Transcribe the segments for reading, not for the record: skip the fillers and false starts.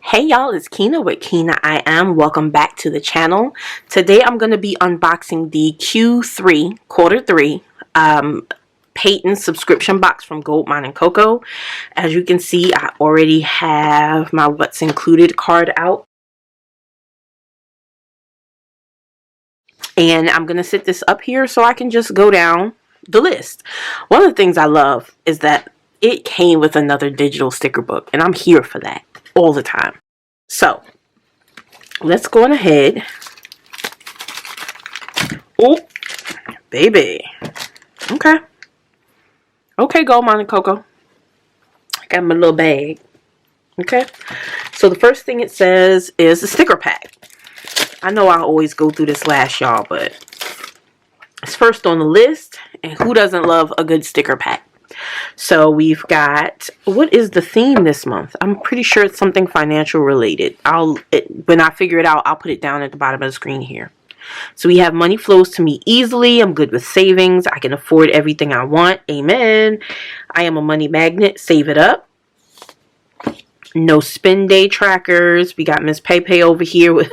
Hey y'all, it's Kinah with KinahIAm. Welcome back to the channel. Today I'm going to be unboxing the Q3 quarter 3 Peyton subscription box from Goldmine CoCo. As you can see, I already have my what's included card out. And I'm going to sit this up here so I can just go down the list. One of the things I love is that it came with another digital sticker book, and I'm here for that all the time. So let's go on ahead. Oh, baby. Okay. Okay, Goldmine CoCo. I got my little bag. Okay. So the first thing it says is a sticker pack. I know I always go through this last, y'all, but it's first on the list. And who doesn't love a good sticker pack? So we've got, what is the theme this month? I'm pretty sure it's something financial related. When I figure it out, I'll put it down at the bottom of the screen here. So we have money flows to me easily. I'm good with savings. I can afford everything I want. Amen. I am a money magnet. Save it up. No spend day trackers. We got Miss Pay over here with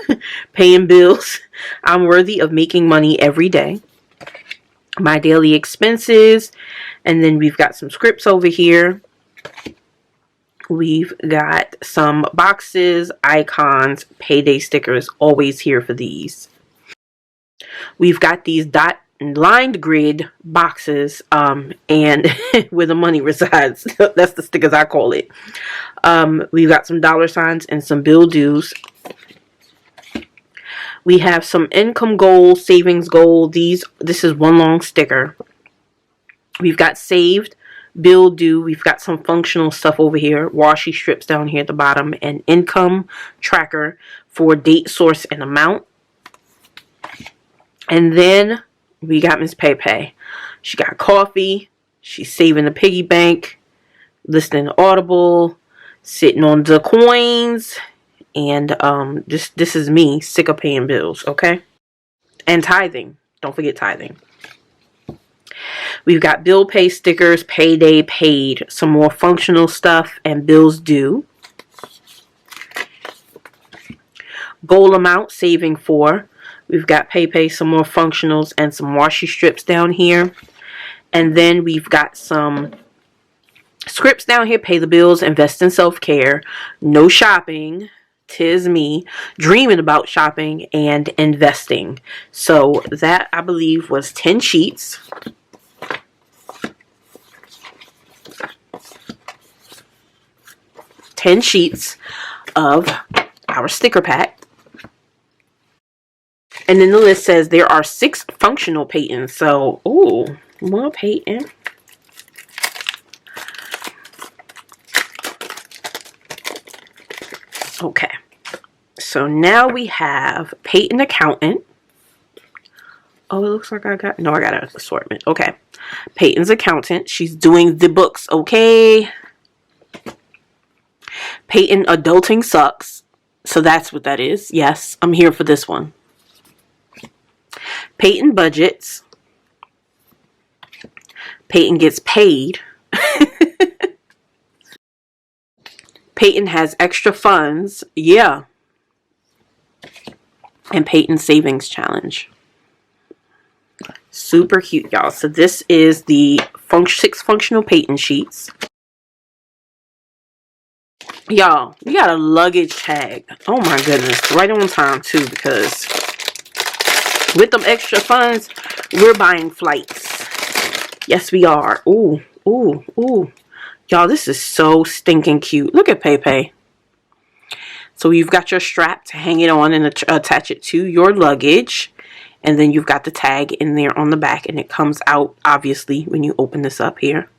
paying bills. I'm worthy of making money every day. My daily expenses. And then we've got some scripts over here. We've got some boxes, icons, payday stickers. Always here for these. We've got these lined grid boxes and where the money resides. That's the stickers I call it. We've got some dollar signs and some bill dues. We have some income goal, savings goal. This is one long sticker. We've got saved, bill due. We've got some functional stuff over here. Washi strips down here at the bottom. And income tracker for date, source, and amount. And then we got Miss Pay. She got coffee. She's saving the piggy bank. Listening to Audible. Sitting on the coins. And this is me, sick of paying bills, okay? And tithing. Don't forget tithing. We've got bill pay stickers, payday paid, some more functional stuff, and bills due. Goal amount, saving for. We've got pay, some more functionals, and some washi strips down here. And then we've got some scripts down here. Pay the bills, invest in self-care, no shopping, tis me, dreaming about shopping, and investing. So that, I believe, was 10 sheets. 10 sheets of our sticker pack. And then the list says there are 6 functional Peytons. So, ooh, more Peyton. Okay. So now we have Peyton Accountant. Oh, it looks like I got an assortment. Okay. Peyton's Accountant. She's doing the books, okay? Peyton Adulting Sucks. So that's what that is. Yes, I'm here for this one. Peyton Budgets. Peyton Gets Paid. Peyton Has Extra Funds. Yeah. And Peyton Savings Challenge. Super cute, y'all. So this is the 6 functional Peyton sheets. Y'all, we got a luggage tag. Oh my goodness. Right on time too, because with them extra funds, we're buying flights. Yes, we are. Ooh, ooh, ooh. Y'all, this is so stinking cute. Look at Pay. So you've got your strap to hang it on and attach it to your luggage. And then you've got the tag in there on the back. And it comes out, obviously, when you open this up here.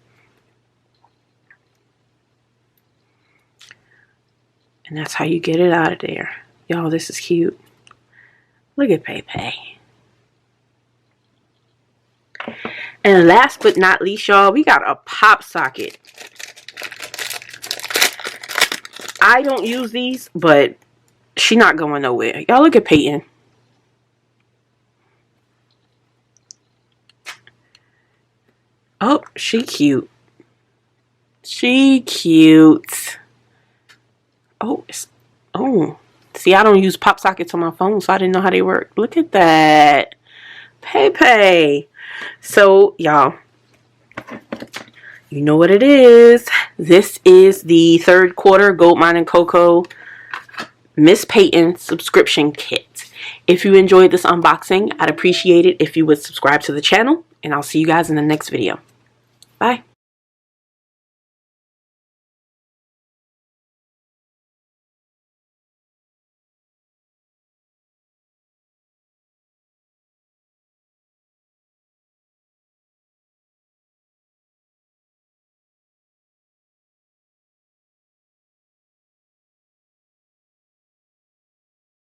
And that's how you get it out of there. Y'all, this is cute. Look at Pay. And last but not least, y'all, we got a pop socket. I don't use these, but she not going nowhere. Y'all look at Peyton. Oh, she cute. She cute. Oh, phone. See, I don't use pop sockets on my phone, so I didn't know how they work. Look at that. Pay. So, y'all, you know what it is. This is the third quarter Goldmine CoCo Miss Peyton subscription kit. If you enjoyed this unboxing, I'd appreciate it if you would subscribe to the channel, and I'll see you guys in the next video. Bye.